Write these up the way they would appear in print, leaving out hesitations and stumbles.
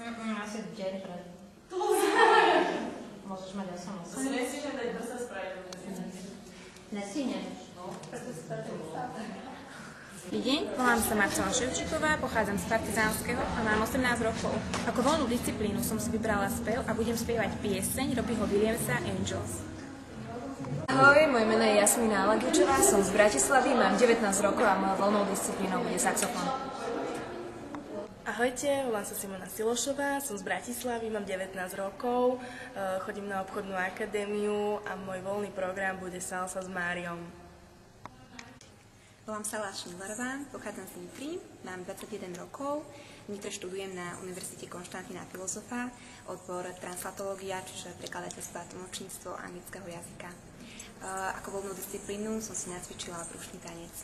Asi deň pred. Môžeš mať 8. To si nestíš dať, to sa spraví. Nestíhneš? No. Dobrý deň, volám sa Marcela Ševčíková, pochádzam z Partizánskeho a mám 18 rokov. Ako voľnú disciplínu som si vybrala spev a budem spievať pieseň Robbieho Williamsa Angels. Ahoj, moje meno je Jasmína Alagičová, som z Bratislavy, mám 19 rokov a mojou voľnou disciplínou bude saxofón. Ahojte, volám sa Simona Silošová, som z Bratislavy, mám 19 rokov, chodím na obchodnú akadémiu a môj voľný program bude salsa s Máriom. Volám sa Láša Milarová, pochádzam z Nitry, mám 21 rokov, v Nitre študujem na Univerzite Konštantína Filozofa, odbor translatológia, čiže prekladateľstvo a tlmočníctvo anglického jazyka. Ako voľnú disciplínu som si nacvičila brušný tanec.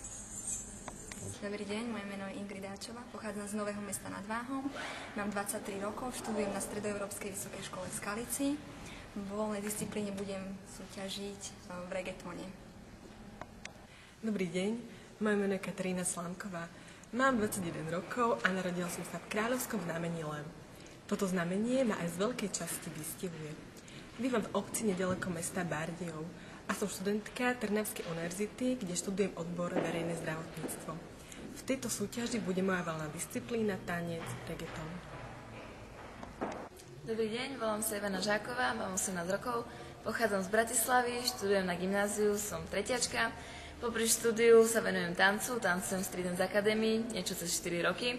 Dobrý deň, moje meno je Ingrid Dáčová, pochádzam z Nového Mesta nad Váhom, mám 23 rokov, študujem na Stredoeurópskej vysokej škole v Skalici. V voľnej disciplíne budem súťažiť v reggaetone. Dobrý deň. Moje meno je Katarína Slámková. Mám 21 rokov a narodila som sa v kráľovskom znamení Lem. Toto znamenie ma aj z veľkej časti vystihuje. Bývam v obci nedaleko mesta Bardejov a som študentka Trnavskej univerzity, kde študujem odbor verejné zdravotníctvo. V tejto súťaži bude moja voľná disciplína tanec reggaeton. Dobrý deň, volám sa Ivana Žáková, mám 18 rokov, pochádzam z Bratislavy, študujem na gymnáziu, som tretiačka. Popri štúdiu sa venujem tancujem v Street Dance Academy, niečo cez 4 roky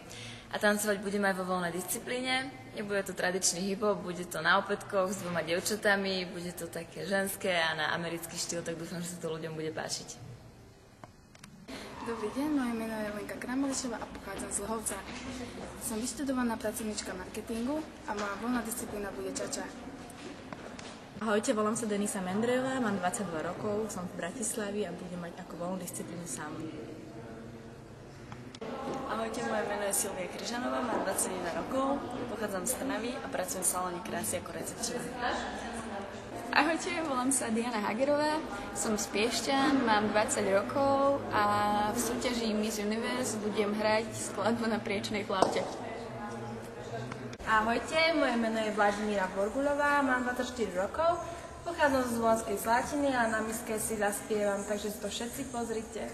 a tancovať budem aj vo voľnej disciplíne. Nebude to tradičný hip-hop, bude to na opätkoch s 2 dievčatami, bude to také ženské a na americký štýl, tak dúfam, že sa to ľuďom bude páčiť. Dobrý deň, moje meno je Lenka Kramolišová a pochádzam z Lhovca. Som vyštudovaná pracovníčka marketingu a moja voľná disciplína bude čača. Ahojte, volám sa Denisa Mendrejová, mám 22 rokov, som v Bratislavy a budem mať ako voľnú disciplínu samu. Ahojte, moje meno je Silvia Kryžanová, mám 21 rokov, pochádzam z Trnavy a pracujem v salóne krásy ako recepčná. Ahojte, volám sa Diana Hagerová, som z Piešťan, mám 20 rokov a v súťaži Miss Universe budem hrať skladbu na priečnej flaute. Ahojte, moje meno je Vladimíra Borguľová, mám 24 rokov, pochádzam z Volanskej Slatiny a na miske si zaspievam, takže si to všetci pozrite.